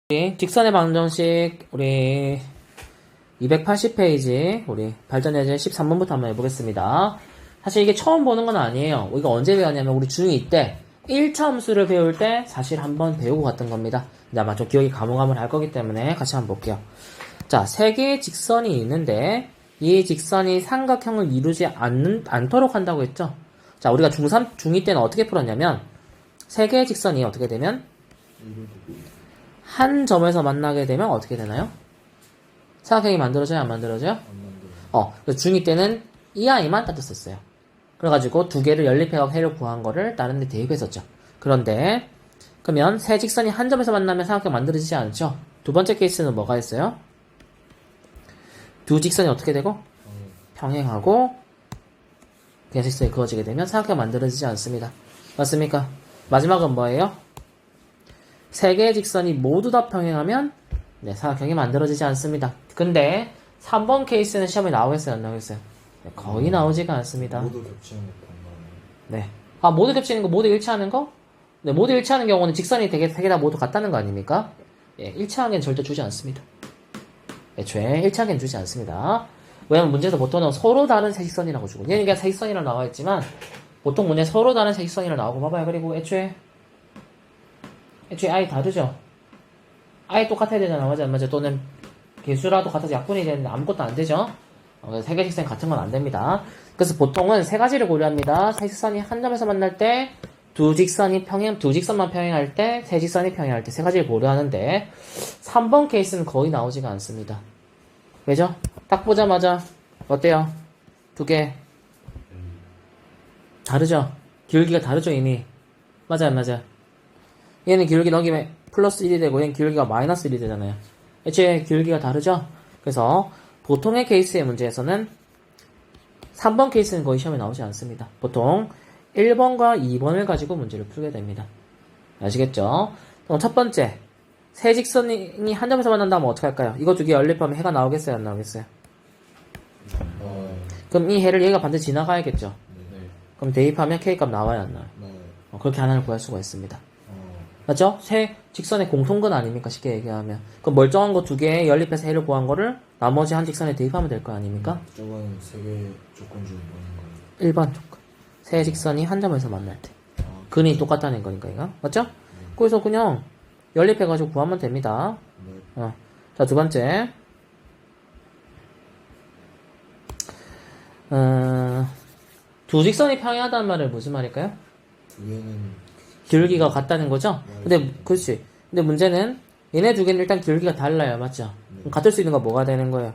직선의 방정식 우리 280페이지 우리 발전예제 13번부터 한번 해보겠습니다. 사실 이게 처음 보는 건 아니에요. 이거 언제 배웠냐면 우리 중2 때 1차 함수를 배울 때 사실 한번 배우고 갔던 겁니다. 이제 아마 좀 기억이 가물가물할 거기 때문에 같이 한번 볼게요. 자, 세 개의 직선이 있는데 이 직선이 삼각형을 이루지 않도록 한다고 했죠. 자, 우리가 중3, 중2 때는 어떻게 풀었냐면 세 개의 직선이 어떻게 되면 한 점에서 만나게 되면 어떻게 되나요? 삼각형이 만들어져요? 안 만들어져요? 중2 때는 이 아이만 따졌었어요. 그래가지고 두 개를 연립해서 해를 구한 거를 다른 데 대입했었죠. 그런데 그러면 세 직선이 한 점에서 만나면 삼각형 만들어지지 않죠? 두 번째 케이스는 뭐가 있어요? 두 직선이 어떻게 되고? 평행하고 그냥 직선이 그어지게 되면 삼각형 만들어지지 않습니다. 맞습니까? 마지막은 뭐예요? 세 개의 직선이 모두 다 평행하면 삼각형이 만들어지지 않습니다. 근데 3번 케이스는 시험에 나오겠어요? 안 나오겠어요? 거의 나오지가 않습니다. 모두 겹치는 것도 네. 모두 겹치는 거, 모두 일치하는 거? 네, 모두 일치하는 경우는 직선이 되게 세 개 다 모두 같다는 거 아닙니까? 예, 일치하기엔 절대 주지 않습니다. 애초에 일치하기엔 주지 않습니다. 왜냐면 문제에서 보통은 서로 다른 세 직선이라고 주고, 얘는 그냥 세 직선이라고 나와 있지만, 보통 문제 서로 다른 세 직선이라고 나오고, 봐봐요. 그리고 애초에 I 다르죠? I 똑같아야 되잖아. 맞아, 안 맞아? 또는 개수라도 같아서 약분이 되는데 아무것도 안 되죠? 세 개 직선이 같은 건 안 됩니다. 그래서 보통은 세 가지를 고려합니다. 세 직선이 한 점에서 만날 때, 두 직선만 평행할 때, 세 직선이 평행할 때, 세 가지를 고려하는데, 3번 케이스는 거의 나오지가 않습니다. 왜죠? 딱 보자마자, 어때요? 두 개. 다르죠? 기울기가 다르죠, 이미? 맞아, 안 맞아? 얘는 기울기 넘기면 플러스 1이 되고, 얘는 기울기가 마이너스 1이 되잖아요. 애초에 기울기가 다르죠? 그래서, 보통의 케이스의 문제에서는 3번 케이스는 거의 시험에 나오지 않습니다. 보통 1번과 2번을 가지고 문제를 풀게 됩니다. 아시겠죠? 그럼 첫 번째, 세 직선이 한 점에서 만난다면 어떻게 할까요? 이거 두 개 연립하면 해가 나오겠어요? 안 나오겠어요? 그럼 이 해를 얘가 반드시 지나가야겠죠? 네. 그럼 대입하면 K값 나와요? 안 나와요? 그렇게 하나를 구할 수가 있습니다. 맞죠? 세 직선의 공통근 아닙니까? 쉽게 얘기하면. 그럼 멀쩡한 거 두 개 연립해서 해를 구한 거를 나머지 한 직선에 대입하면 될 거 아닙니까? 저건 세개 조건 중에 뭐인 거예요? 1번 조건. 세 직선이 한 점에서 만날 때. 근이 똑같다는 거니까, 이거. 맞죠? 그래서 그냥 연립해가지고 구하면 됩니다. 네. 자, 두 번째. 두 직선이 평행하다는 말은 무슨 말일까요? 위에는 기울기가 같다는 거죠? 근데, 그렇지. 근데 문제는 얘네 두 개는 일단 기울기가 달라요. 맞죠? 그럼 같을 수 있는 건 뭐가 되는 거예요?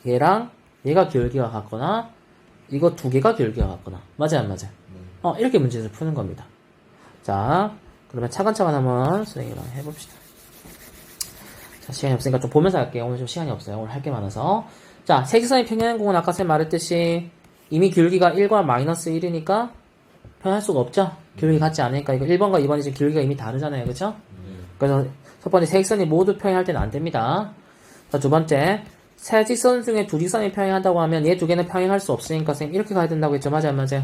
얘랑 얘가 기울기가 같거나 이거 두 개가 기울기가 같거나. 맞아요? 안 맞아요? 이렇게 문제에서 푸는 겁니다. 자, 그러면 차근차근 한번 선생님이랑 해봅시다. 자, 시간이 없으니까 좀 보면서 할게요. 오늘 좀 시간이 없어요. 오늘 할 게 많아서. 자, 세직선이 평행한 공은 아까 쌤 말했듯이 이미 기울기가 1과 마이너스 1이니까 평행할 수가 없죠? 기울기 같지 않으니까 이거 1번과 2번이 지금 기울기가 이미 다르잖아요. 그쵸? 그래서 첫 번째 세 직선이 모두 평행할 때는 안 됩니다. 자, 두 번째 세 직선 중에 두 직선이 평행한다고 하면 얘 두 개는 평행할 수 없으니까 쌤 이렇게 가야 된다고 했죠. 맞아요? 안 맞아요?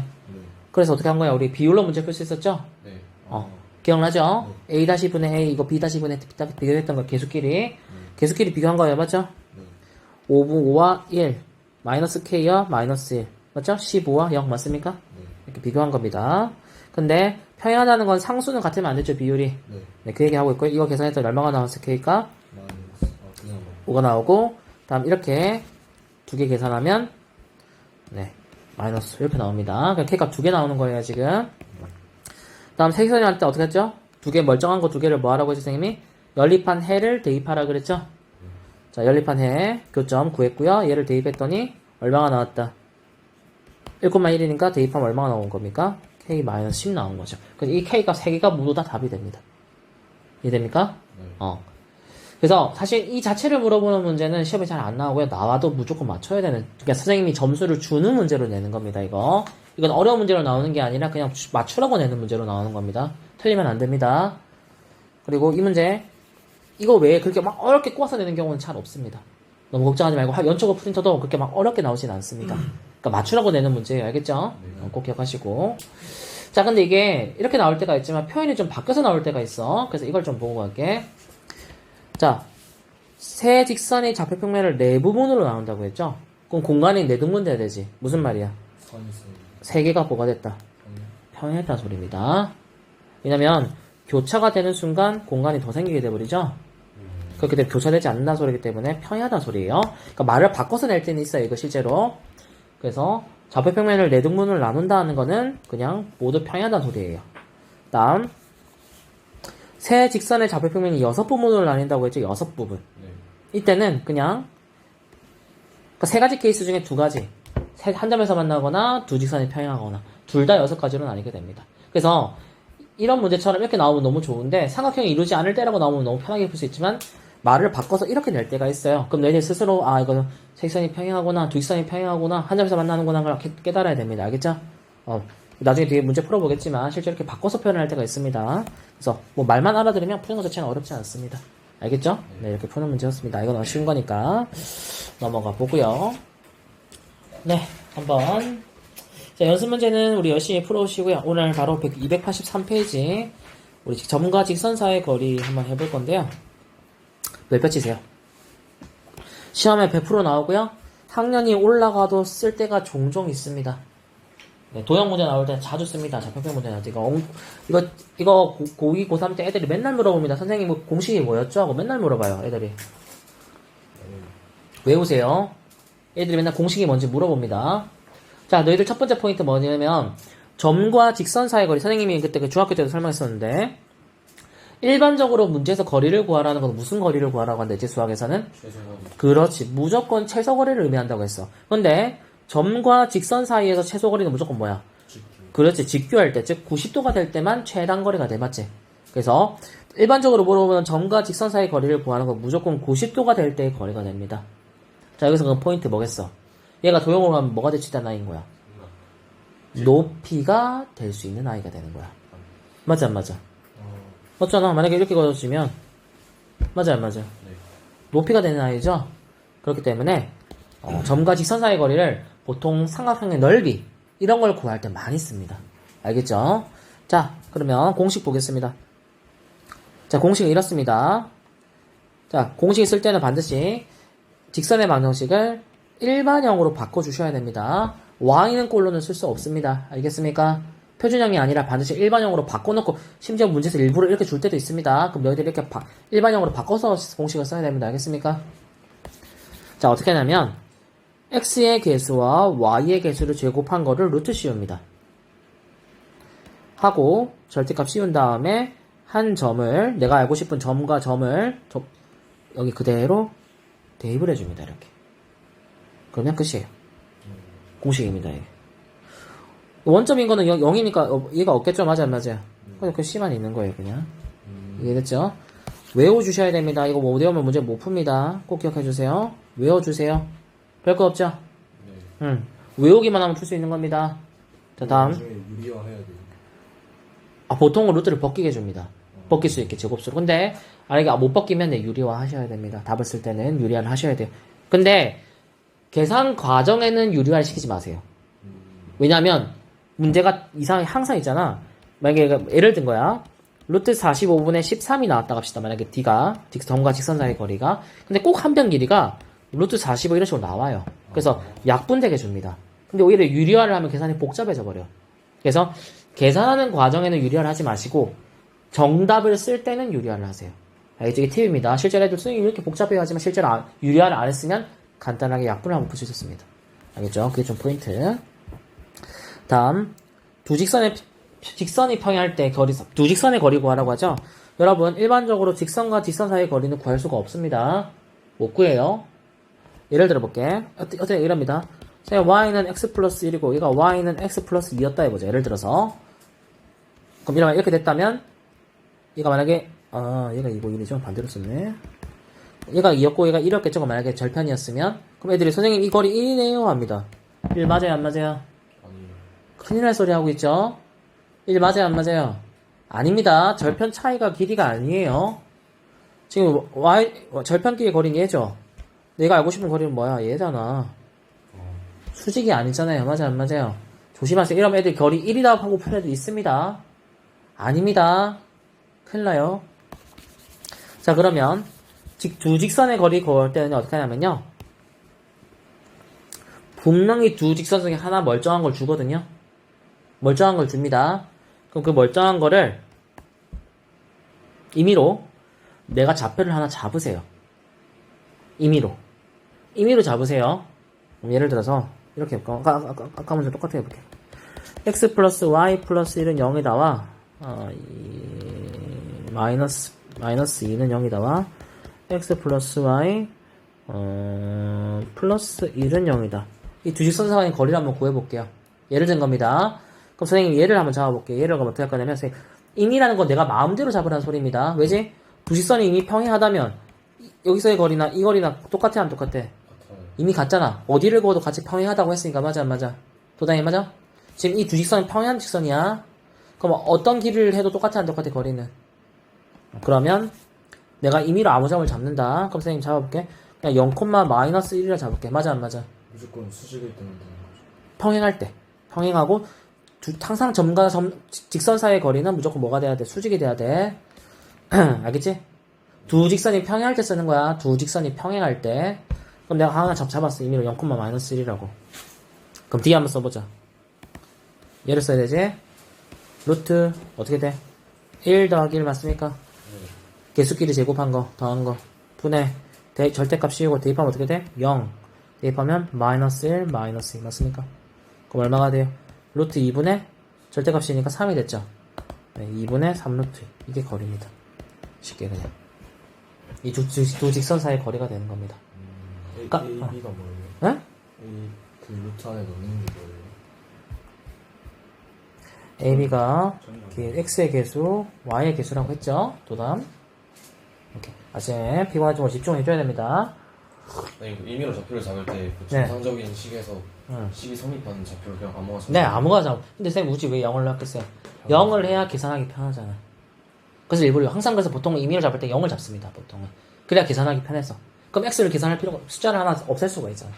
그래서 어떻게 한 거야? 우리 비율로 문제 풀 수 있었죠? 네. 기억나죠? A-분의 A 이거 B-분의 비교했던 거 계수끼리 비교한 거예요. 맞죠? 5와 1 마이너스 K와 마이너스 1 맞죠? 15와 0 맞습니까? 이렇게 비교한 겁니다. 근데 평행하다는 건 상수는 같으면 안 되죠, 비율이. 네, 그 얘기 하고 있고요. 이거 계산했더니 얼마가 나왔어, K가? 5가 나오고, 다음 이렇게 두 개 계산하면, 마이너스 이렇게 나옵니다. 그럼 K값 두 개 나오는 거예요, 지금. 다음 세기선이 할 때 어떻게 했죠? 두 개 멀쩡한 거 두 개를 뭐 하라고 했죠, 선생님이? 연립한 해를 대입하라 그랬죠? 자, 연립한 해 교점 구했고요. 얘를 대입했더니 얼마가 나왔다? 1,1이니까 대입하면 얼마가 나온 겁니까? K-10 나온 거죠. 그래서 이 K값 3개가 모두 다 답이 됩니다. 이해됩니까? 그래서 사실 이 자체를 물어보는 문제는 시험에 잘 안 나오고요. 나와도 무조건 맞춰야 되는, 그러니까 선생님이 점수를 주는 문제로 내는 겁니다, 이거. 이건 어려운 문제로 나오는 게 아니라 그냥 맞추라고 내는 문제로 나오는 겁니다. 틀리면 안 됩니다. 그리고 이 문제, 이거 외에 그렇게 막 어렵게 꼬아서 내는 경우는 잘 없습니다. 너무 걱정하지 말고, 연초고 프린터도 그렇게 막 어렵게 나오진 않습니다. 그러니까 맞추라고 내는 문제예요. 알겠죠? 꼭 기억하시고. 자, 근데 이게 이렇게 나올 때가 있지만 표현이 좀 바뀌어서 나올 때가 있어. 그래서 이걸 좀 보고 갈게. 자, 세 직선의 좌표평면을 네 부분으로 나눈다고 했죠? 그럼 공간이 네 등분돼야 되지. 무슨 말이야? 선이 있어요. 세 개가 뭐가 됐다? 평행했다는 소리입니다. 왜냐면 교차가 되는 순간 공간이 더 생기게 돼버리죠? 그렇기 때문에 교차되지 않는다는 소리이기 때문에 평행하다는 소리예요. 그러니까 말을 바꿔서 낼 때는 있어요. 이거 실제로. 그래서 좌표평면을 네 등분으로 나눈다는 거는 그냥 모두 평행하다는 소리예요. 다음 세 직선의 좌표평면이 6부분으로 나뉜다고 했죠. 6부분. 네. 이때는 그냥 그러니까 세 가지 케이스 중에 두 가지. 한 점에서 만나거나 두 직선이 평행하거나 둘 다 6가지로 나뉘게 됩니다. 그래서 이런 문제처럼 이렇게 나오면 너무 좋은데 삼각형이 이루지 않을 때라고 나오면 너무 편하게 풀 수 있지만 말을 바꿔서 이렇게 낼 때가 있어요. 그럼 너희들 스스로 아 이거 세 직선이 평행하구나 두 직선이 평행하구나 한 점에서 만나는구나 걸 깨달아야 됩니다. 알겠죠? 나중에 뒤에 문제 풀어보겠지만 실제 이렇게 바꿔서 표현할 때가 있습니다. 그래서 뭐 말만 알아들으면 푸는 것 자체는 어렵지 않습니다. 알겠죠? 네, 이렇게 푸는 문제였습니다. 이건 쉬운 거니까 넘어가 보고요. 네, 한번 자, 연습 문제는 우리 열심히 풀어오시고요. 오늘 바로 283페이지 우리 점과 직선 사이의 거리 한번 해볼 건데요. 넓혀치세요. 시험에 100% 나오고요. 학년이 올라가도 쓸 때가 종종 있습니다. 네, 도형 문제 나올 때 자주 씁니다. 좌표평 문제 나올 때 이거 고2, 고3 때 애들이 맨날 물어봅니다. 선생님 뭐 공식이 뭐였죠? 하고 맨날 물어봐요. 애들이 외우세요. 애들이 맨날 공식이 뭔지 물어봅니다. 자, 너희들 첫 번째 포인트 뭐냐면 점과 직선 사이의 거리. 선생님이 그때 그 중학교 때도 설명했었는데 일반적으로 문제에서 거리를 구하라는 건 무슨 거리를 구하라고 한댔지 수학에서는? 최소거리. 그렇지. 무조건 최소거리를 의미한다고 했어. 근데 점과 직선 사이에서 최소거리는 무조건 뭐야? 직교. 그렇지. 직교할 때, 즉 90도가 될 때만 최단거리가 돼. 맞지? 그래서 일반적으로 물어보면 점과 직선 사이의 거리를 구하는 건 무조건 90도가 될 때의 거리가 됩니다. 자, 여기서 그 포인트 뭐겠어? 얘가 도형으로 하면 뭐가 되치다는 아이인 거야? 높이가 될 수 있는 아이가 되는 거야. 맞아, 안 맞아? 맞잖아. 만약에 이렇게 그려지면 맞아, 안 맞아? 네. 높이가 되는 아이죠? 그렇기 때문에 점과 직선 사이의 거리를 보통 삼각형의 넓이 이런 걸 구할 때 많이 씁니다. 알겠죠? 자, 그러면 공식 보겠습니다. 자, 공식은 이렇습니다. 자, 공식 쓸 때는 반드시 직선의 방정식을 일반형으로 바꿔주셔야 됩니다. y는 꼴로는 쓸 수 없습니다. 알겠습니까? 표준형이 아니라 반드시 일반형으로 바꿔놓고 심지어 문제에서 일부러 이렇게 줄 때도 있습니다. 그럼 너희들이 이렇게 일반형으로 바꿔서 공식을 써야 됩니다. 알겠습니까? 자, 어떻게 하냐면 x의 개수와 y의 개수를 제곱한 거를 루트 씌웁니다. 하고 절대값 씌운 다음에 한 점을 내가 알고 싶은 점과 점을 여기 그대로 대입을 해줍니다. 이렇게. 그러면 끝이에요. 공식입니다. 이게. 원점인 거는 0이니까 얘가 없겠죠? 맞아, 안 맞아요? 그래서 그 C만 있는 거예요, 그냥. 이해됐죠? 외워주셔야 됩니다. 이거 못 외우면 문제 못 풉니다. 꼭 기억해주세요. 외워주세요. 별거 없죠? 네. 외우기만 하면 풀 수 있는 겁니다. 자, 다음. 나중에 유리화 해야 돼요. 보통은 루트를 벗기게 해줍니다. 벗길 수 있게, 제곱수로. 근데, 만약에 못 벗기면 네, 유리화 하셔야 됩니다. 답을 쓸 때는 유리화를 하셔야 돼요. 근데, 계산 과정에는 유리화를 시키지 마세요. 왜냐면, 문제가 이상하게 항상 있잖아. 만약에 예를 든 거야. 루트 45분의 13이 나왔다 갑시다. 만약에 D가, 점과 직선 사이의 거리가. 근데 꼭 한 변 길이가 루트 45 이런 식으로 나와요. 그래서 약분되게 줍니다. 근데 오히려 유리화를 하면 계산이 복잡해져 버려. 그래서 계산하는 과정에는 유리화를 하지 마시고 정답을 쓸 때는 유리화를 하세요. 알겠죠? 이게 팁입니다. 실제로 애들 선생님이 이렇게 복잡해 하지만 실제로 유리화를 안 했으면 간단하게 약분을 하고 풀 수 있었습니다. 알겠죠? 그게 좀 포인트. 다음, 직선이 평행할 때 두 직선의 거리 구하라고 하죠? 여러분, 일반적으로 직선과 직선 사이의 거리는 구할 수가 없습니다. 못 구해요. 예를 들어볼게. 어떻게 이럽니다. y는 x 플러스 1이고, 얘가 y는 x 플러스 2였다 해보자. 예를 들어서. 그럼 이렇게 됐다면, 얘가 만약에, 얘가 이거 1이죠? 반대로 썼네. 얘가 2였고, 얘가 1이었겠죠? 만약에 절편이었으면. 그럼 애들이, 선생님, 이 거리 1이네요? 합니다. 1 맞아요? 안 맞아요? 큰일 날 소리 하고 있죠? 1 맞아요? 안 맞아요? 아닙니다. 절편 차이가 길이가 아니에요. 지금 절편 길이의 거리는 얘죠? 내가 알고 싶은 거리는 뭐야? 얘잖아. 수직이 아니잖아요. 맞아요? 안 맞아요? 조심하세요. 이러면 애들 거리 1이라고 하고 푸는 애들 있습니다. 아닙니다. 큰일 나요. 자, 그러면 두 직선의 거리 구할 때는 어떻게 하냐면요. 분명히 두 직선 중에 하나 멀쩡한 걸 주거든요. 멀쩡한 걸 줍니다. 그럼 그 멀쩡한 거를 임의로 내가 좌표를 하나 잡으세요. 임의로 잡으세요. 예를 들어서 이렇게 해볼까? 아까 먼저 똑같이 해볼게. x 플러스 y 플러스 1은 0이 나와. 마이너스 2는 0이 나와. x 플러스 y 플러스 1은 0이다. 이 두 직선 사이의 거리를 한번 구해볼게요. 예를 든 겁니다. 그럼 선생님 얘를 한번 잡아볼게요. 얘를 그럼 어떻게 할 거냐면 임의라는 건 내가 마음대로 잡으라는 소리입니다. 왜지? 두 직선이 이미 평행하다면 여기서의 거리나 이 거리나 똑같아 안 똑같아? 같아요. 이미 같잖아. 어디를 그어도 같이 평행하다고 했으니까 맞아 안 맞아? 도당이 맞아? 지금 이 두 직선은 평행한 직선이야. 그럼 어떤 길을 해도 똑같아 안 똑같아 거리는? 그러면 내가 임의로 아무 점을 잡는다. 그럼 선생님 잡아볼게. 그냥 0, 마이너스 1이라 잡을게. 맞아 안 맞아? 무조건 수직일 때는 되는 거죠. 평행할 때. 평행하고 항상 점과 직선 사이의 거리는 무조건 뭐가 돼야 돼? 수직이 돼야 돼. 알겠지? 두 직선이 평행할 때 쓰는 거야. 두 직선이 평행할 때. 그럼 내가 하나 잡았어. 임의로 0, 마이너스 1이라고. 그럼 뒤에 한번 써보자. 얘를 써야 되지? 루트 어떻게 돼? 1 더하기 1 맞습니까? 개수끼리 제곱한 거 더한 거 분의 절대값 씌우고 대입하면 어떻게 돼? 0 대입하면 마이너스 1 마이너스 2 맞습니까? 그럼 얼마가 돼요? 루트 2분의 절대값이니까 3이 됐죠? 네, 2분의 3루트 이게 거리입니다. 쉽게 그냥 이 두 직선 사이의 거리가 되는 겁니다. AB가 뭐예요? 응? A 그 루트 안에 넣는 게 뭐예요? AB가 X의 개수, Y의 개수라고 했죠? 도담. 이렇게. 아시네. 피곤하지 말 집중해줘야 됩니다. 아니, 그 임의로 좌표를 잡을 때 그 네. 정상적인 식에서 응. 식이 성립하는 좌표를 그냥 아무거나 네, 아무거나 잡아. 근데 쌤 굳이 왜 0을 넣었겠어요? 0을 해야 계산하기 편하잖아. 그래서 일부러 항상 그래서 보통 임의로 잡을 때 0을 잡습니다. 보통은. 그래야 계산하기 편해서. 그럼 X를 계산할 필요가 숫자를 하나 없앨 수가 있잖아.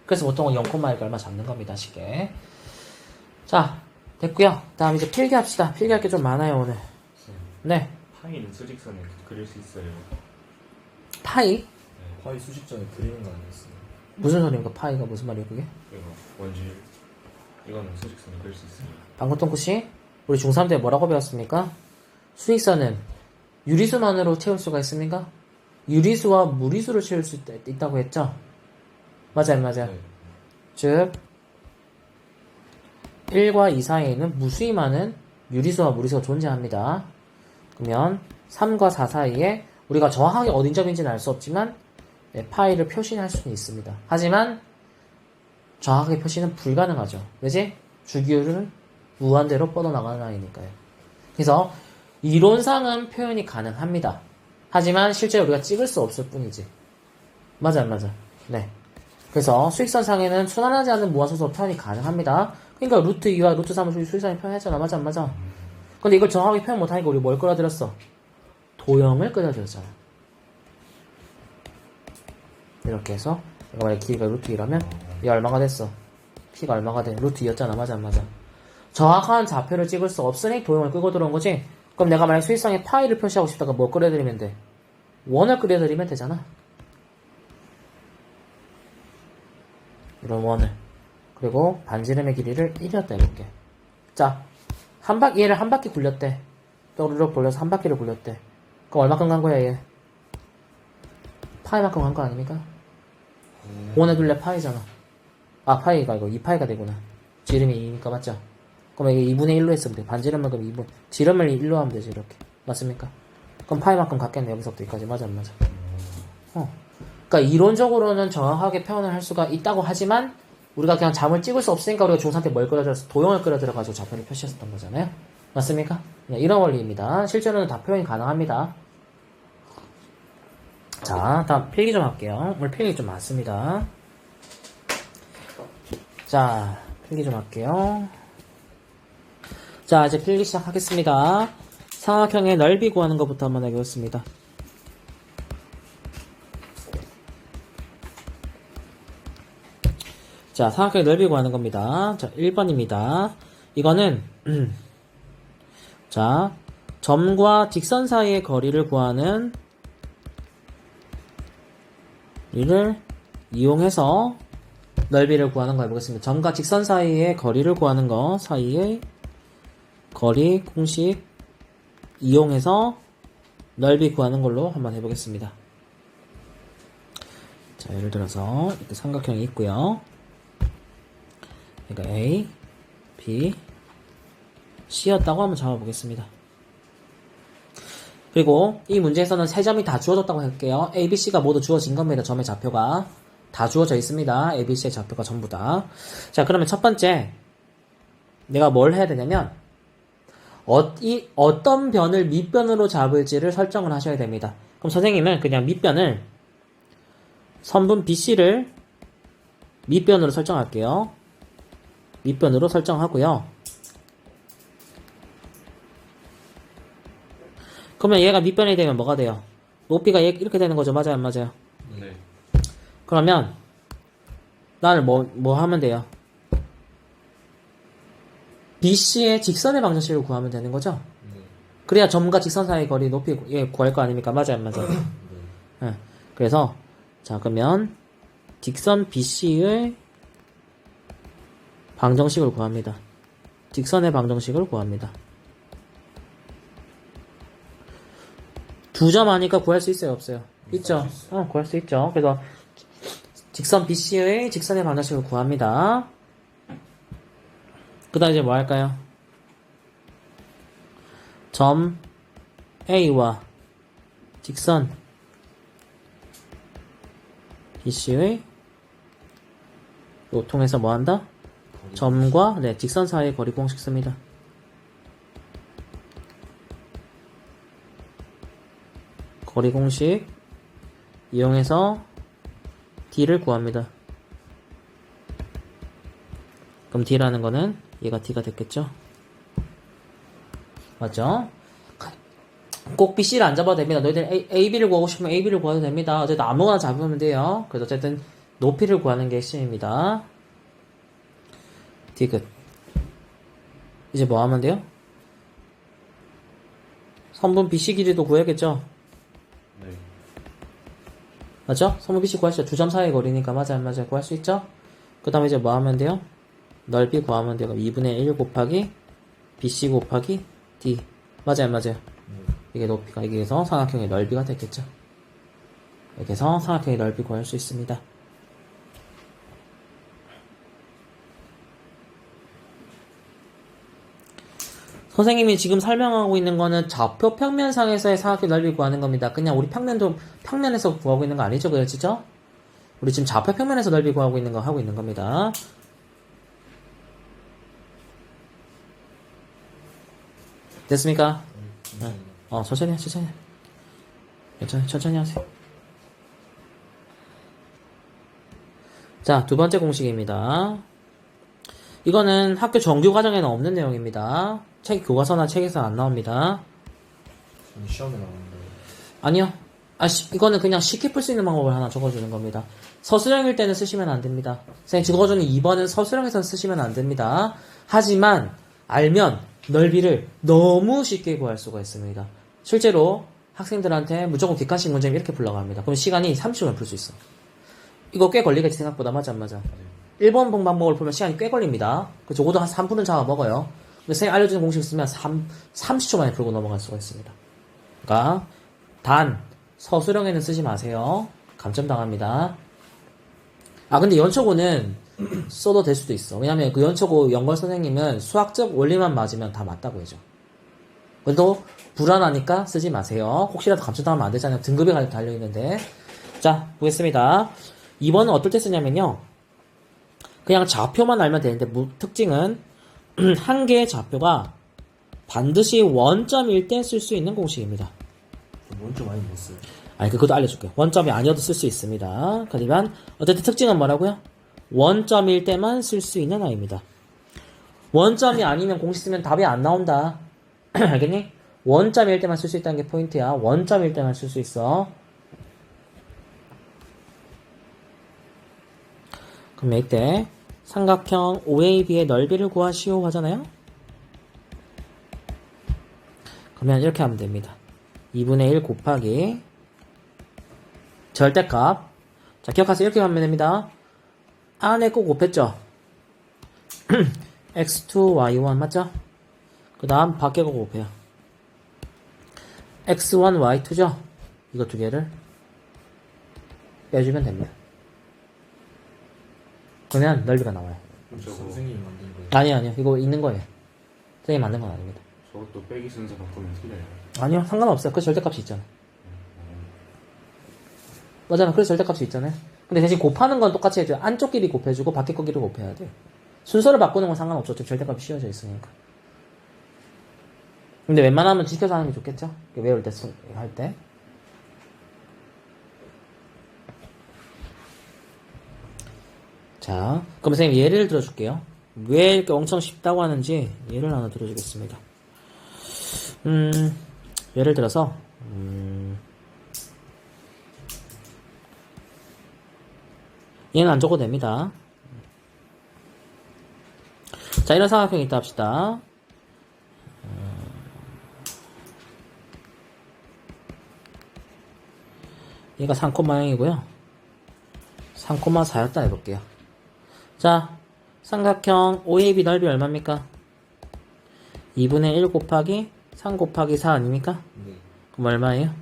그래서 보통은 0,1가 얼마 잡는 겁니다. 쉽게. 자, 됐고요. 다음 이제 필기합시다. 필기할 게 좀 많아요 오늘. 네. 파이는 수직선에 그릴 수 있어요. 파이? 파이 수직전에 그리는 거 아니었어요? 무슨 소리입니까? 파이가 무슨 말이에요 그게? 이거 원질. 이거는 수직선에 그릴 수 있어요. 방구똥구씨, 우리 중3 때 뭐라고 배웠습니까? 수직선은 유리수만으로 채울 수가 있습니까? 유리수와 무리수를 채울 수 있다고 했죠? 맞아요, 맞아요. 네. 즉 1과 2 사이에는 무수히 많은 유리수와 무리수가 존재합니다. 그러면 3과 4 사이에 우리가 정확하게 어딘 점인지는 알 수 없지만 파이를 표시할 수는 있습니다. 하지만 정확하게 표시는 불가능하죠. 왜지? 주기율은 무한대로 뻗어나가는 아이니까요. 그래서 이론상은 표현이 가능합니다. 하지만 실제 우리가 찍을 수 없을 뿐이지. 맞아, 맞아. 네. 그래서 수직선 상에는 순환하지 않는 무한소수로 표현이 가능합니다. 그러니까 루트 2와 루트 3을 수직선에 표현했잖아. 맞아, 맞아. 근데 이걸 정확하게 표현 못하니까 우리 뭘 끌어들였어? 도형을 끌어들였잖아. 이렇게 해서 내가 만약에 길이가 루트 2라면 얘 얼마가 됐어? P가 얼마가 돼? 루트 2였잖아. 맞아, 맞아. 정확한 좌표를 찍을 수 없으니 도형을 끌고 들어온 거지? 그럼 내가 만약에 수직선에 파이를 표시하고 싶다가 뭐 끌어들이면 돼? 원을 끌어들이면 되잖아. 이런 원을. 그리고 반지름의 길이를 1이었다 해볼게. 자, 얘를 한 바퀴 굴렸대. 또르륵 돌려서 한 바퀴를 굴렸대. 그럼 얼마큼 간 거야, 얘? 파이만큼 간 거 아닙니까? 원에 둘레 파이잖아. 아, 파이가 이거 2파이가 되구나. 지름이 2니까 맞죠? 그럼 이게 2분의 1로 했으면 돼. 반지름은 그럼 2분. 지름을 1로 하면 되지, 이렇게. 맞습니까? 그럼 파이만큼 갔겠네, 여기서부터 여기까지. 맞아, 안 맞아? 그러니까 이론적으로는 정확하게 표현을 할 수가 있다고 하지만 우리가 그냥 점을 찍을 수 없으니까 우리가 중3 때 뭘 끌어들여서 도형을 끌어들여가지고 좌표를 표시했었던 거잖아요. 맞습니까? 네, 이런 원리입니다. 실제로는 다 표현이 가능합니다. 자, 다음 필기 좀 할게요. 오늘 필기 좀 많습니다. 자, 필기 좀 할게요. 자, 이제 필기 시작하겠습니다. 삼각형의 넓이 구하는 것부터 한번 해보겠습니다. 자, 삼각형의 넓이 구하는 겁니다. 자, 1번입니다. 이거는 자, 점과 직선 사이의 거리를 구하는 이를 이용해서 넓이를 구하는 거 해보겠습니다. 점과 직선 사이의 거리를 구하는 거, 사이의 거리 공식 이용해서 넓이 구하는 걸로 한번 해보겠습니다. 자, 예를 들어서 이렇게 삼각형이 있고요. 그러니까 A, B, C였다고 한번 잡아보겠습니다. 그리고 이 문제에서는 세 점이 다 주어졌다고 할게요. A, B, C가 모두 주어진 겁니다. 점의 좌표가 다 주어져 있습니다. A, B, C의 좌표가 전부 다. 자, 그러면 첫 번째 내가 뭘 해야 되냐면 어떤 변을 밑변으로 잡을지를 설정을 하셔야 됩니다. 그럼 선생님은 그냥 밑변을 선분 BC를 밑변으로 설정할게요. 밑변으로 설정하고요. 그러면 얘가 밑변이 되면 뭐가 돼요? 높이가 이렇게 되는 거죠. 맞아요, 안 맞아요? 네. 그러면 나는 뭐 하면 돼요? BC의 직선의 방정식을 구하면 되는 거죠? 그래야 점과 직선 사이의 거리 높이 구할 거 아닙니까? 맞아요, 안 맞아요? 네. 그래서 자, 그러면 직선 BC의 방정식을 구합니다. 직선의 방정식을 구합니다. 두 점 하니까 구할 수 있어요, 없어요? 있죠? 구할 수 있죠. 그래서 직선 BC의 직선의 방정식을 구합니다. 그 다음 이제 뭐 할까요? 점 A와 직선 BC의 요 통해서 뭐 한다? 점과 직선 사이의 거리 공식 씁니다. 거리 공식 이용해서 D를 구합니다. 그럼 D라는 거는 얘가 D가 됐겠죠? 맞죠? 꼭 BC를 안 잡아도 됩니다. 너희들 AB를 구하고 싶으면 AB를 구해도 됩니다. 어쨌든 아무거나 잡으면 돼요. 그래서 어쨌든 높이를 구하는 게 핵심입니다. 디귿. 이제 뭐 하면 돼요? 선분 BC 길이도 구해야겠죠? 네. 맞죠? 선분 BC 구할 수 있죠. 두 점 사이의 거리니까 맞아요, 안 맞아요? 구할 수 있죠? 그 다음에 이제 뭐 하면 돼요? 넓이 구하면 돼요. 2분의 1 곱하기 BC 곱하기 D. 맞아요, 안 맞아요? 이게 높이가, 여기에서 삼각형의 넓이가 됐겠죠? 여기에서 삼각형의 넓이 구할 수 있습니다. 선생님이 지금 설명하고 있는 거는 좌표 평면상에서의 삼각형 넓이 구하는 겁니다. 그냥 우리 평면에서 구하고 있는 거 아니죠? 그렇죠? 우리 지금 좌표 평면에서 넓이 구하고 있는 거 하고 있는 겁니다. 됐습니까? 천천히 하세요. 자, 두 번째 공식입니다. 이거는 학교 정규 과정에는 없는 내용입니다. 교과서나 책에서 안 나옵니다. 시험에 나오는데. 아니요. 이거는 그냥 쉽게 풀 수 있는 방법을 하나 적어주는 겁니다. 서술형일 때는 쓰시면 안 됩니다. 선생님 적어주는 2번은 서술형에서는 쓰시면 안 됩니다. 하지만 알면 넓이를 너무 쉽게 구할 수가 있습니다. 실제로 학생들한테 무조건 객관식 문제면 이렇게 풀라고 합니다. 그럼 시간이 30초면 풀 수 있어. 이거 꽤 걸리겠지 생각보다. 맞아 안 맞아? 1번 방법을 풀면 시간이 꽤 걸립니다. 그 적어도 한 3분은 잡아먹어요. 근데 선생님 알려주는 공식 쓰면 30초 만에 풀고 넘어갈 수가 있습니다. 그러니까 단 서술형에는 쓰지 마세요. 감점당합니다. 근데 연초고는 써도 될 수도 있어. 왜냐면 그 연초고 연걸 선생님은 수학적 원리만 맞으면 다 맞다고 해줘. 그래도 불안하니까 쓰지 마세요. 혹시라도 감점당하면 안 되잖아요. 등급에 달려있는데. 자, 보겠습니다. 2번은 어떨 때 쓰냐면요. 그냥 좌표만 알면 되는데 특징은 한 개의 좌표가 반드시 원점일 때 쓸 수 있는 공식입니다. 원점 많이 못 써요. 그것도 알려줄게요. 원점이 아니어도 쓸 수 있습니다. 하지만 어쨌든 특징은 뭐라고요? 원점일 때만 쓸 수 있는 아이입니다. 원점이 아니면 공식 쓰면 답이 안 나온다. 알겠니? 원점일 때만 쓸 수 있다는 게 포인트야. 원점일 때만 쓸 수 있어. 그럼 이때 삼각형 OAB의 넓이를 구하시오 하잖아요? 그러면 이렇게 하면 됩니다. 2분의 1 곱하기 절대값 자, 기억하세요. 이렇게 가면 됩니다. 안에 꼭 곱했죠? x2, y1 맞죠? 그 다음 밖에 꼭 곱해요. x1, y2죠? 이거 두 개를 빼주면 됩니다. 그러면 넓이가 나와요. 그럼 저거 선생님이 만든 거예요. 아니요. 이거 있는 거예요. 선생님이 만든 건 아닙니다. 저것도 빼기 순서 바꾸면 틀려요. 아니요, 상관없어요. 그 절대값이 있잖아. 맞잖아. 그래서 절대값이 있잖아요. 근데 대신 곱하는 건 똑같이 해줘요. 안쪽 길이 곱해주고 밖에 거 길이 곱해야 돼요. 순서를 바꾸는 건 상관없죠. 지금 절대값이 씌워져 있으니까. 근데 웬만하면 지켜서 하는 게 좋겠죠? 외울 때, 할 때. 자, 그럼 선생님 예를 들어줄게요. 왜 이렇게 엄청 쉽다고 하는지 예를 하나 들어주겠습니다. 예를 들어서, 얘는 안 적어도 됩니다. 자, 이런 삼각형이 있다 합시다. 얘가 3,0이고요. 3,4였다 해볼게요. 자, 삼각형 OAB 넓이 얼마입니까? 2분의 1 곱하기 3 곱하기 4 아닙니까? 네. 그럼 얼마예요?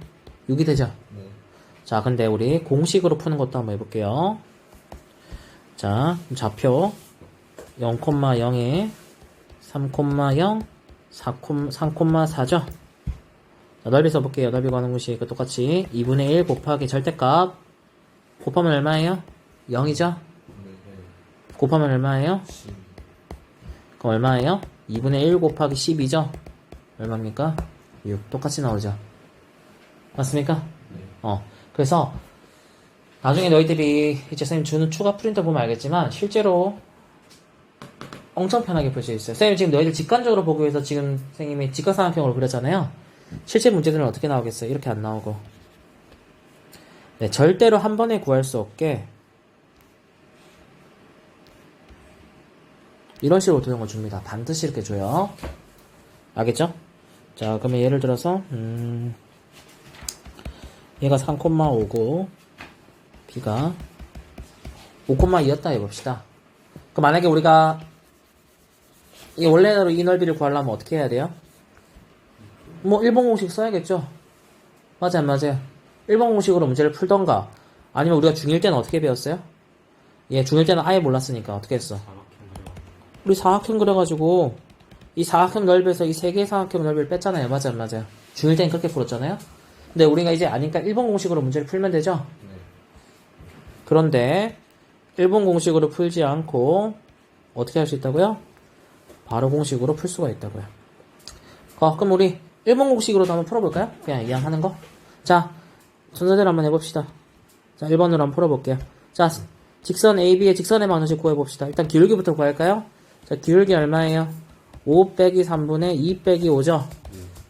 6이 되죠? 네. 자, 근데 우리 공식으로 푸는 것도 한번 해볼게요. 자, 좌표 0,0에 3,0, 3,4죠? 자, 넓이 써볼게요. 넓이 구하는 것이 그 똑같이 2분의 1 곱하기 절대값 곱하면 얼마예요? 0이죠? 네. 곱하면 얼마예요? 10. 그럼 얼마예요? 2분의 1 곱하기 10이죠? 얼마입니까? 6. 똑같이 나오죠? 맞습니까? 네. 그래서 나중에 너희들이 이제 선생님 주는 추가 프린터 보면 알겠지만 실제로 엄청 편하게 풀 수 있어요. 선생님 지금 너희들 직관적으로 보기 위해서 지금 선생님이 직각삼각형으로 그렸잖아요. 실제 문제들은 어떻게 나오겠어요? 이렇게 안 나오고. 네, 절대로 한 번에 구할 수 없게 이런 식으로 도형을 줍니다. 반드시 이렇게 줘요. 알겠죠? 자, 그러면 예를 들어서 얘가 3,5고 B가 5,2였다 해봅시다. 그럼 만약에 우리가 이 원래대로 이 넓이를 구하려면 어떻게 해야 돼요? 뭐 일본 공식 써야겠죠? 맞아요. 일본 공식으로 문제를 풀던가 아니면 우리가 중1 때는 어떻게 배웠어요? 예, 중1 때는 아예 몰랐으니까 어떻게 했어? 우리 사각형 그려가지고 이 사각형 넓이에서 이 세 개의 사각형 넓이를 뺐잖아요. 맞아요. 중1 때는 그렇게 풀었잖아요. 근데 우리가 이제 아니까 일본 공식으로 문제를 풀면 되죠? 네. 그런데 일본 공식으로 풀지 않고 어떻게 할 수 있다고요? 바로 공식으로 풀 수가 있다고요. 그럼 우리 일본 공식으로도 한번 풀어볼까요? 그냥 이왕하는 거. 자, 순서대로 한번 해봅시다. 자, 1번으로 한번 풀어볼게요. 자, 직선 AB의 직선의 방정식 구해봅시다. 일단 기울기부터 구할까요? 자, 기울기 얼마예요? 5 빼기 3분의 2 빼기 5죠?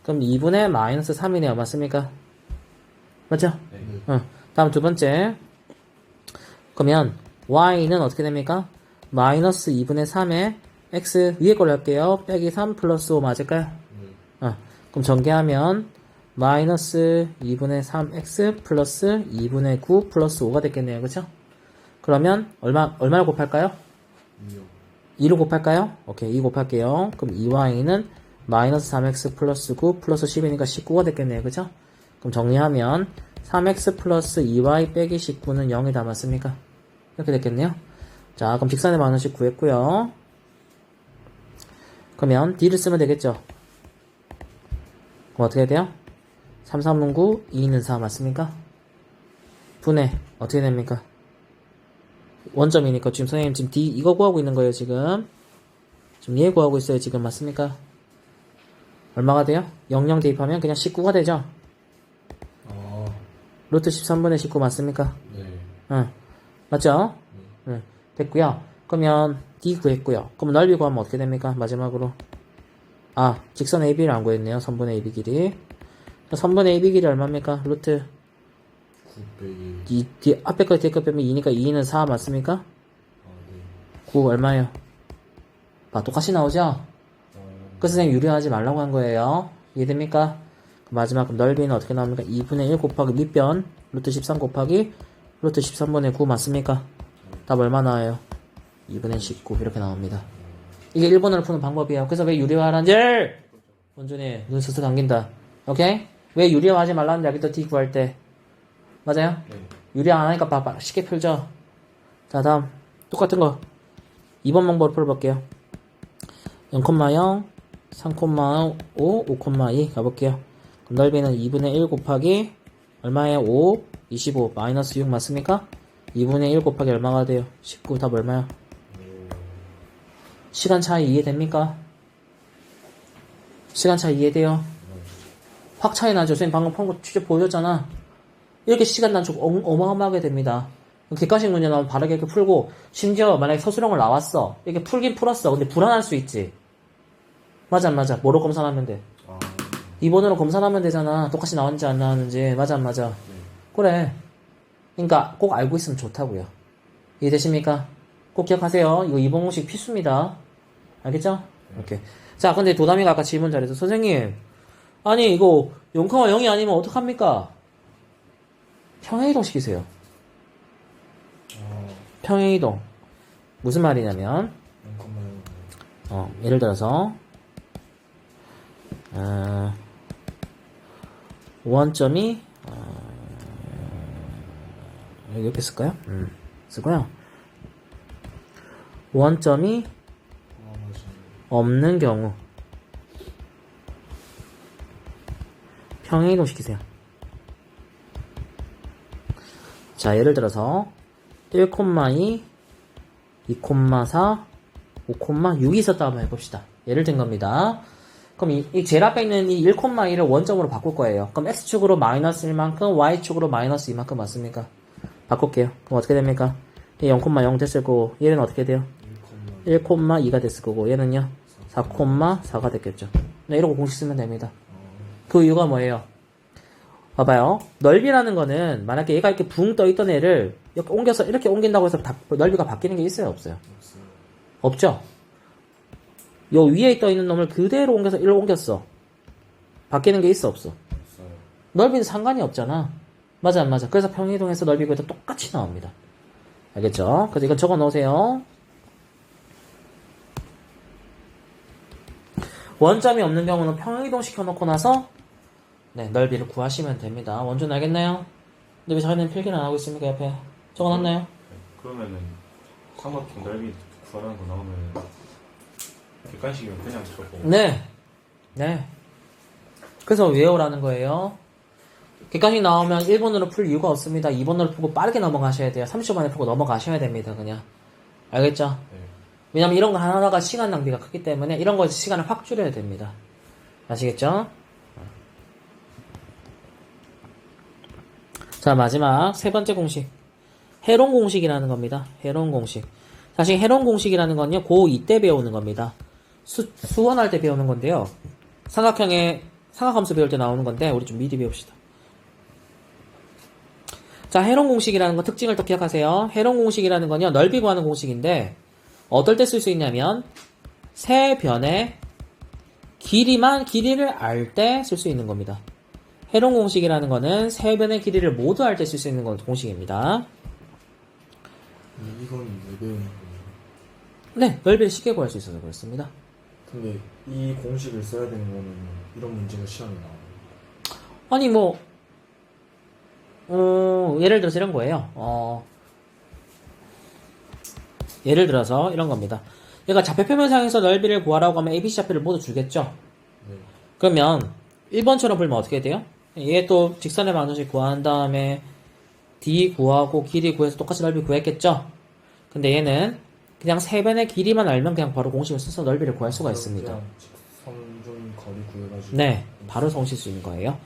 그럼 2분의 마이너스 3이네요. 맞습니까? 맞죠? 네. 다음 두 번째. 그러면 y는 어떻게 됩니까? 마이너스 2분의 3에 x 위에 걸로 할게요. 빼기 3 플러스 5 맞을까요? 네. 그럼 전개하면 마이너스 2분의 3x 플러스 2분의 9 플러스 5가 됐겠네요. 그쵸? 그러면 얼마를 곱할까요? 2를 곱할까요? 오케이, 2 곱할게요. 그럼 2y는 마이너스 3x 플러스 9 플러스 10이니까 19가 됐겠네요. 그쵸? 그럼 정리하면 3x 플러스 2y 빼기 19는 0이다. 맞습니까? 이렇게 됐겠네요. 자, 그럼 직선의 방정식 구했고요. 그러면 d를 쓰면 되겠죠? 그럼 어떻게 돼요? 3, 3은 9, 2는 4 맞습니까? 분해 어떻게 됩니까? 원점이니까 지금 선생님 지금 D 이거 구하고 있는 거예요. 지금 얘 구하고 있어요. 지금 맞습니까? 얼마가 돼요? 00 대입하면 그냥 19가 되죠? 루트 13분의 19 맞습니까? 네. 응. 맞죠? 응. 됐고요. 그러면 D 구했고요. 그럼 넓이 구하면 어떻게 됩니까? 마지막으로 직선 AB를 안 구했네요. 선분의 AB 길이. 선분의 AB 길이 얼마입니까? 루트 9 빼기. 앞에 거 뒤에 거 빼면 2니까 2는 4 맞습니까? 네. 9 얼마예요? 똑같이 나오죠? 그래서 선생님 유리하지 말라고 한 거예요. 이해됩니까? 마지막 넓이는 어떻게 나옵니까? 2분의 1 곱하기 밑변 루트 13 곱하기 루트 13분의 9 맞습니까? 답 얼마 나와요? 2분의 19 이렇게 나옵니다. 이게 1번으로 푸는 방법이에요. 그래서 왜 유리화하는지 원준이 눈 스스 감긴다. 오케이? 왜 유리화하지 말라는지 알겠다. D 구할 때 맞아요? 네. 유리화 안 하니까 봐봐 쉽게 풀죠. 자 다음 똑같은 거 2번 방법으로 풀어볼게요. 0,0 3,5 5,2 가볼게요. 그럼 넓이는 2분의 1 곱하기 얼마예요? 5 25 마이너스 6 맞습니까? 2분의 1 곱하기 얼마가 돼요? 19 답 얼마야? 시간 차이 이해됩니까? 시간 차이 이해돼요? 확 차이 나죠? 선생님 방금 푼 거 취재 보여줬잖아. 이렇게 시간 단축 어마어마하게 됩니다. 객관식 문제 나오면 바르게 이렇게 풀고 심지어 만약에 서술형을 나왔어. 이렇게 풀긴 풀었어. 근데 불안할 수 있지. 맞아 안 맞아? 뭐로 검사하면 돼? 2번으로 검사하면 되잖아. 똑같이 나왔는지 안 나왔는지. 맞아 안 맞아? 그래. 그러니까 꼭 알고 있으면 좋다고요. 이해되십니까? 꼭 기억하세요. 이거 2번 공식 필수입니다. 알겠죠? 오케이. 자, 근데 도담이가 아까 질문 잘해서 선생님, 아니 이거 0,0이 아니면 어떡합니까? 평행이동 시키세요. 평행이동. 무슨 말이냐면, 예를 들어서 원점이 여기 이렇게 쓸까요? 쓰고요. 원점이 없는 경우 평행이동 시키세요. 자, 예를 들어서 1,2, 2,4, 5,6이 있었다 한번 해봅시다. 예를 든 겁니다. 그럼 이 제일 앞에 있는 이 1,2를 원점으로 바꿀 거예요. 그럼 x축으로 마이너스 1만큼, y축으로 마이너스 2만큼 맞습니까? 바꿀게요. 그럼 어떻게 됩니까? 얘 0,0 됐을 거고, 얘는 어떻게 돼요? 1,2가 됐을 거고, 얘는요? 4,4가 됐겠죠. 네, 이러고 공식 쓰면 됩니다. 그 이유가 뭐예요? 봐봐요. 넓이라는 거는, 만약에 얘가 이렇게 붕 떠있던 애를 이렇게 옮겨서, 이렇게 옮긴다고 해서 넓이가 바뀌는 게 있어요? 없어요? 없죠? 요 위에 떠있는 놈을 그대로 옮겨서 일로 옮겼어. 바뀌는 게 있어? 없어? 넓이는 상관이 없잖아. 맞아 안 맞아? 그래서 평행이동에서 넓이 구해도 똑같이 나옵니다. 알겠죠? 그래서 이건 적어 놓으세요. 원점이 없는 경우는 평행이동 시켜놓고 나서 네, 넓이를 구하시면 됩니다. 원준 알겠나요? 근데 왜 자기는 필기를 안 하고 있습니까? 옆에 적어놨나요? 그러면은 삼각형 넓이 구하라는 거 나오면 객관식이면 그냥 적고. 네. 네. 그래서 외우라는 거예요. 객관식 나오면 1번으로 풀 이유가 없습니다. 2번으로 풀고 빠르게 넘어가셔야 돼요. 30초 만에 풀고 넘어가셔야 됩니다. 그냥. 알겠죠? 네. 왜냐면 이런 거 하나하나가 시간 낭비가 크기 때문에 이런 거 시간을 확 줄여야 됩니다. 아시겠죠? 자, 마지막 세 번째 공식. 해론 공식이라는 겁니다. 해론 공식. 사실 해론 공식이라는 건요, 고2 때 배우는 겁니다. 수원할 때 배우는 건데요. 삼각형의 삼각함수 배울 때 나오는 건데, 우리 좀 미리 배웁시다. 자, 해론 공식이라는 건 특징을 또 기억하세요. 해론 공식이라는 건요, 넓이 구하는 공식인데, 어떨 때 쓸 수 있냐면, 세 변의 길이를 알 때 쓸 수 있는 겁니다. 해론 공식이라는 거는 세 변의 길이를 모두 알 때 쓸 수 있는 공식입니다. 이건 왜 배우는 거예요? 네, 넓이를 쉽게 구할 수 있어서 그렇습니다. 근데 이 공식을 써야 되는 거는 이런 문제가 시험에 나와요. 아니 뭐 예를 들어서 이런 거예요. 예를 들어서 이런 겁니다. 얘가 좌표표면상에서 넓이를 구하라고 하면 ABC 좌표를 모두 주겠죠. 네. 그러면 1번처럼 풀면 어떻게 돼요? 얘 또 직선의 방정식 구한 다음에 D 구하고 길이 구해서 똑같이 넓이 구했겠죠? 근데 얘는 그냥 세 변의 길이만 알면 그냥 바로 공식을 써서 넓이를 구할 수가 있습니다. 그냥 직선중 거리 구해가지고. 네, 바로 성실 수 있는 거예요.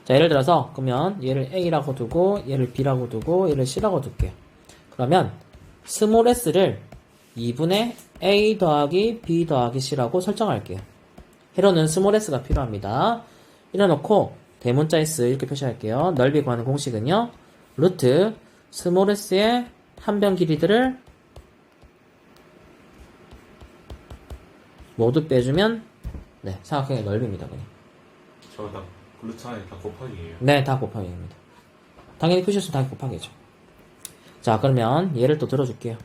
자, 예를 들어서 그러면 얘를 A라고 두고 얘를 B라고 두고 얘를 C라고 둘게요. 그러면 스몰 s를 2분의 A 더하기 B 더하기 C라고 설정할게요. 해로는 스몰 s가 필요합니다. 이래놓고 대문자 S 이렇게 표시할게요. 넓이 구하는 공식은요. 루트 스몰 s의 한 변 길이들을 모두 빼주면 네, 삼각형의 넓이입니다. 그냥. 저거 다 루트 안에 다 곱하기예요. 네, 다 곱하기입니다. 당연히 푸셨으면 다 곱하기죠. 자, 그러면 얘를 또 들어줄게요.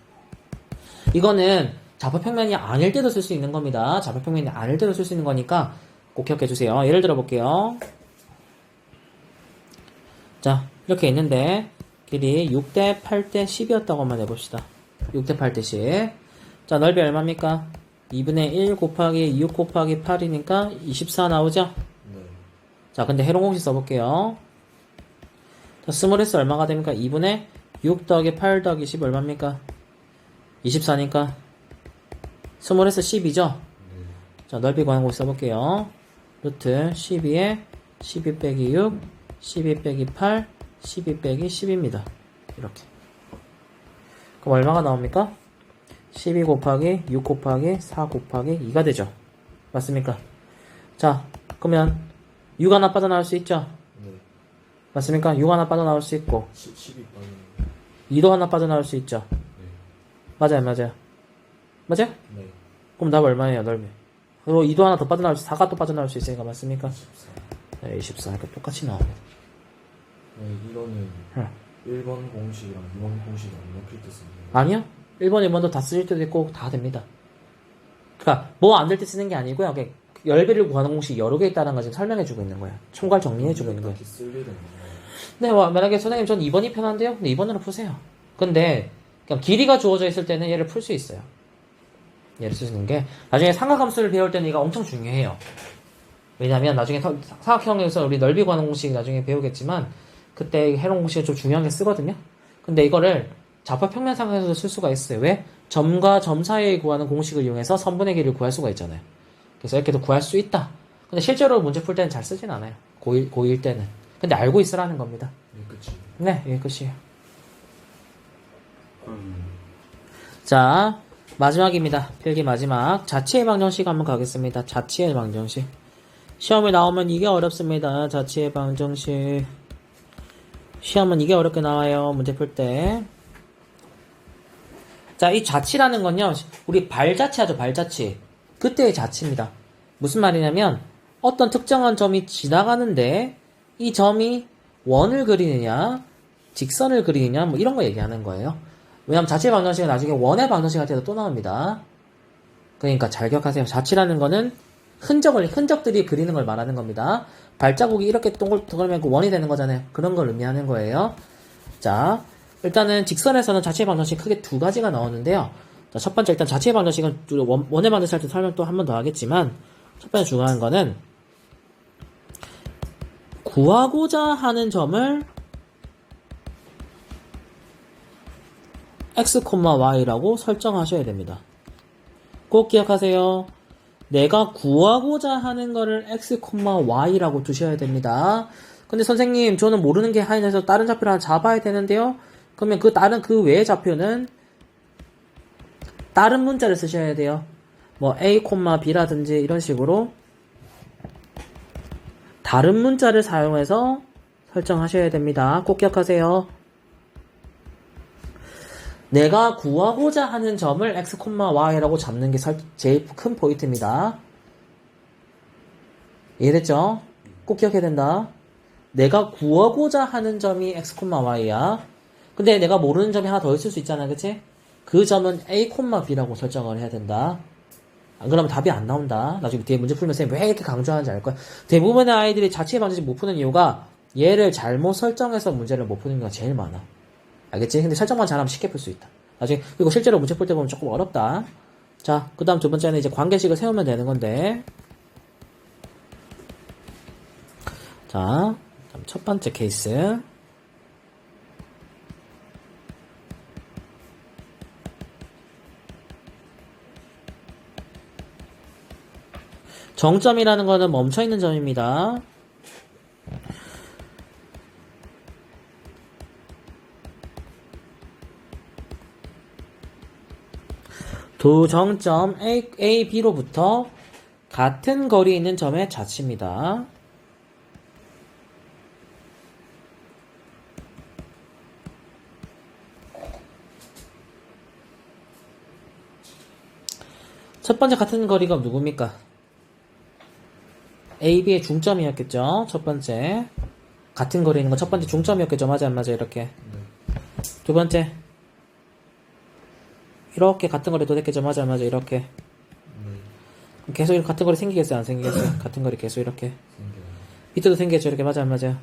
이거는 좌표평면이 아닐 때도 쓸 수 있는 겁니다. 좌표평면이 아닐 때도 쓸 수 있는 거니까 꼭 기억해 주세요. 예를 들어 볼게요. 자, 이렇게 있는데 길이 6대 8대 10이었다고 한번 해봅시다. 6대 8대 10. 자, 넓이 얼마입니까? 2분의 1 곱하기 6 곱하기 8이니까 24 나오죠? 네. 자, 근데 해롱공식 써볼게요. 자, 스몰S 얼마가 됩니까? 2분의 6 더하기 8 더하기 10 얼마입니까? 24니까 스몰S 10이죠? 자, 넓이 구하는 거 써볼게요. 루트 12에 12 빼기 6, 12 빼기 8, 12 빼기 10입니다. 이렇게. 그럼 얼마가 나옵니까? 12 곱하기 6 곱하기 4 곱하기 2가 되죠. 맞습니까? 자, 그러면 6 하나 빠져나올 수 있죠? 네. 맞습니까? 6 하나 빠져나올 수 있고 10이 빠지는. 2도 하나 빠져나올 수 있죠? 맞아요, 맞아요. 맞아요? 네. 그럼 답 얼마예요, 넓이? 그리고 2도 하나 더 빠져나올 수, 4가 또 빠져나올 수 있으니까, 맞습니까? 24. 네, 24. 이렇게 똑같이 나옵니다. 네, 이거는 응. 1번 공식이랑 2번 공식이 안 먹힐 때 쓰는 거예요. 아니요. 1번, 2번도 다 쓰실 때도 있고, 다 됩니다. 그니까, 뭐 안 될 때 쓰는 게 아니고요. 그냥 열배를 구하는 공식이 여러 개 있다는 거 지금 설명해주고 있는 거예요. 총괄 정리해주고 있는 거예요. 딱히 쓸 일은 없나요? 네, 뭐, 만약에 선생님 전 2번이 편한데요? 근데 2번으로 푸세요. 근데, 그냥 길이가 주어져 있을 때는 얘를 풀 수 있어요. 얘를 쓰시는 게, 나중에 삼각함수를 배울 때는 이거 엄청 중요해요. 왜냐면 나중에 삼각형에서 우리 넓이 구하는 공식 나중에 배우겠지만, 그때 해롱 공식이 좀 중요한 게 쓰거든요? 근데 이거를 좌표평면상에서도 쓸 수가 있어요. 왜? 점과 점 사이에 구하는 공식을 이용해서 선분의 길이를 구할 수가 있잖아요. 그래서 이렇게도 구할 수 있다. 근데 실제로 문제 풀 때는 잘 쓰진 않아요. 고1 때는. 근데 알고 있으라는 겁니다. 네, 그치. 네, 이게 끝이에요. 음. 자, 마지막입니다. 필기 마지막. 자취 예방정식 한번 가겠습니다. 자취 예방정식. 시험에 나오면 이게 어렵습니다. 자취 예방정식. 시험은 이게 어렵게 나와요. 문제 풀 때. 자, 이 자취라는 건요, 우리 발자취 하죠, 발자취. 그때의 자취입니다. 무슨 말이냐면, 어떤 특정한 점이 지나가는데, 이 점이 원을 그리느냐, 직선을 그리느냐, 뭐 이런 거 얘기하는 거예요. 왜냐면 자취 방정식은 나중에 원의 방정식 할 때도 또 나옵니다. 그러니까 잘 기억하세요. 자취라는 거는 흔적들이 그리는 걸 말하는 겁니다. 발자국이 이렇게 동글동글면 원이 되는 거잖아요. 그런 걸 의미하는 거예요. 자, 일단은 직선에서는 자취 방정식 크게 두 가지가 나오는데요. 자, 첫 번째 일단 자취 방정식은 원의 방정식 할 때 설명 또 한 번 더 하겠지만, 첫 번째 중요한 거는 구하고자 하는 점을 x, y라고 설정하셔야 됩니다. 꼭 기억하세요. 내가 구하고자 하는 거를 x, y라고 두셔야 됩니다. 근데 선생님, 저는 모르는 게 하나에서 다른 좌표를 하나 잡아야 되는데요. 그러면 그 외의 좌표는 다른 문자를 쓰셔야 돼요. 뭐 a, b라든지 이런 식으로 다른 문자를 사용해서 설정하셔야 됩니다. 꼭 기억하세요. 내가 구하고자 하는 점을 x, y라고 잡는 게 제일 큰 포인트입니다. 이해됐죠? 꼭 기억해야 된다. 내가 구하고자 하는 점이 x, y야. 근데 내가 모르는 점이 하나 더 있을 수 있잖아, 그치? 그 점은 a, b라고 설정을 해야 된다. 안 그러면 답이 안 나온다. 나중에 뒤에 문제 풀면서 왜 이렇게 강조하는지 알 거야. 대부분의 아이들이 자취 방정식 못 푸는 이유가 얘를 잘못 설정해서 문제를 못 푸는 경우가 제일 많아. 알겠지? 근데 설정만 잘하면 쉽게 풀 수 있다. 나중에, 그리고 실제로 문제 풀 때 보면 조금 어렵다. 자, 그 다음 두 번째는 이제 관계식을 세우면 되는 건데. 자, 다음 첫 번째 케이스. 정점이라는 거는 멈춰있는 점입니다. 두 정점 A, B로부터 같은 거리에 있는 점의 자치입니다. 첫 번째 같은 거리가 누굽니까? A, B의 중점이었겠죠? 첫 번째. 같은 거리에 있는 건 첫 번째 중점이었겠죠? 맞아, 안 맞아? 이렇게. 두 번째. 이렇게 같은 거리 도됐겠죠? 맞아, 이렇게. 네. 그럼 계속 이렇게 같은 거리 생기겠어요? 안 생기겠어요? 같은 거리 계속 이렇게. 생겨요. 밑에도 생기겠죠? 이렇게 맞아, 맞아요?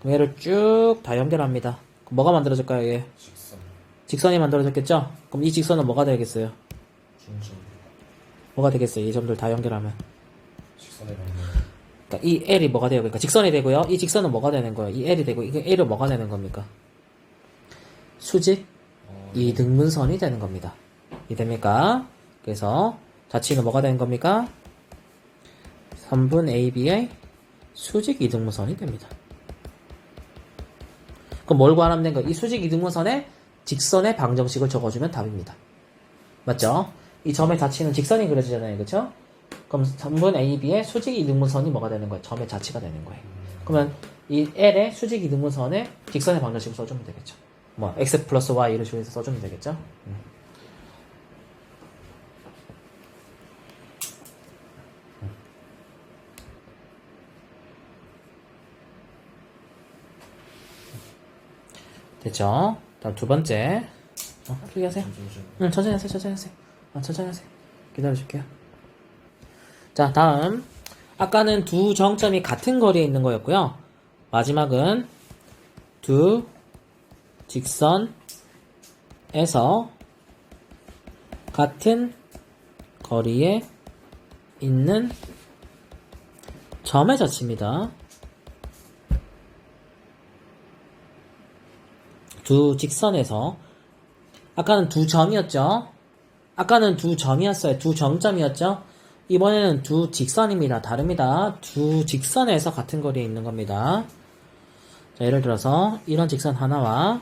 그럼 얘를 쭉 다 연결합니다. 그럼 뭐가 만들어질까요, 얘? 직선. 직선이 만들어졌겠죠? 그럼 이 직선은 뭐가 되겠어요? 중점. 뭐가 되겠어요? 이 점들 다 연결하면. 직선의 방향. 그러니까 이 L이 뭐가 돼요? 그러니까 직선이 되고요. 이 직선은 뭐가 되는 거예요? 이 L이 되고, 이게 L은 뭐가 되는 겁니까? 수직 이등분선이 되는 겁니다. 이해됩니까? 그래서 자치는 뭐가 되는 겁니까? 3분 AB의 수직 이등분선이 됩니다. 그럼 뭘 구하면 된 거예요? 이 수직 이등분선에 직선의 방정식을 적어주면 답입니다. 맞죠? 이 점의 자치는 직선이 그려지잖아요. 그쵸? 그럼 3분 AB의 수직 이등분선이 뭐가 되는 거예요? 점의 자치가 되는 거예요. 그러면 이 L의 수직 이등분선에 직선의 방정식을 써주면 되겠죠. 뭐 x 플러스 y 이런 식으로 해서 써주면 되겠죠. 됐죠? 다음 두 번째. 풀리하세요. 응, 천천히 하세요. 천천히 하세요. 기다려줄게요. 자, 다음. 아까는 두 정점이 같은 거리에 있는 거였고요. 마지막은 두 직선에서 같은 거리에 있는 점의 자치입니다. 두 직선에서 아까는 두 점이었죠? 아까는 두 점이었어요. 두 정점이었죠? 이번에는 두 직선입니다. 다릅니다. 두 직선에서 같은 거리에 있는 겁니다. 자, 예를 들어서 이런 직선 하나와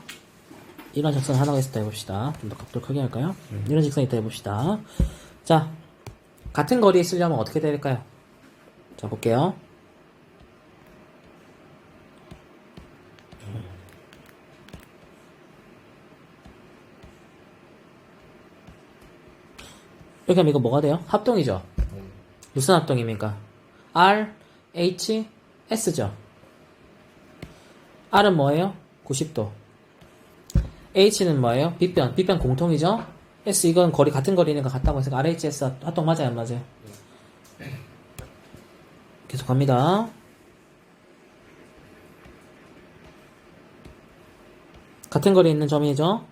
이런 직선 하나가 있었다 해봅시다. 좀 더 각도를 크게 할까요? 이런 직선이 있다 해봅시다. 자, 같은 거리에 있으려면 어떻게 될까요? 자, 볼게요. 이렇게 하면 이거 뭐가 돼요? 합동이죠? 무슨 합동입니까? R, H, S죠? R은 뭐예요? 90도. H는 뭐예요? 빗변 공통이죠? S 이건 거리 같은 거리니까 같다고 해서 RHS 합동 맞아요? 안 맞아요? 계속 갑니다. 같은 거리에 있는 점이죠?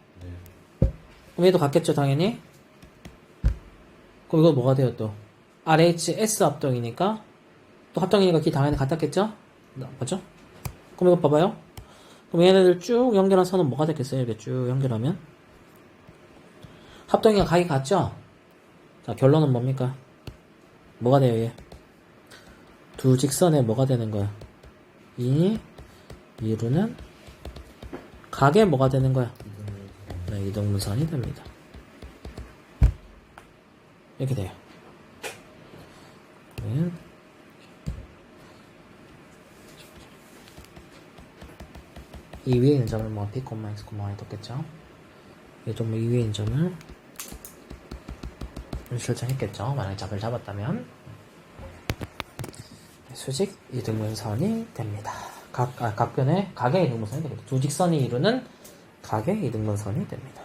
그럼 얘도 같겠죠 당연히? 그럼 이거 뭐가 돼요 또? RHS 합동이니까 또 합동이니까 기 당연히 같았겠죠? 맞죠? 그럼 이거 봐봐요. 그럼 얘네들 쭉 연결한 선은 뭐가 됐겠어요? 이렇게 쭉 연결하면 합동이가 각이 같죠? 자, 결론은 뭡니까? 뭐가 돼요 얘? 두 직선에 뭐가 되는 거야? 이 이루는 각에 뭐가 되는 거야? 네, 이등분선이 됩니다. 이렇게 돼요. 이 위에 있는 점을 뭐 P, X, Y 뒀겠죠? 이 점 이 위에 있는 점을 설정했겠죠? 만약에 잡을 잡았다면 수직 이등분선이 됩니다. 각변의 각의 이등분선이 됩니다. 두 직선이 이루는 각의 이등분선이 됩니다.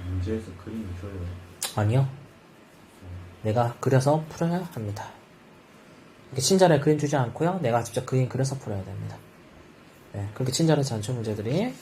문제에서 그림이 줘요. 아니요. 내가 그려서 풀어야 합니다. 이렇게 친절하게 그림 주지 않고요. 내가 직접 그림 그려서 풀어야 됩니다. 네, 그렇게 친절하지 않죠, 문제들이.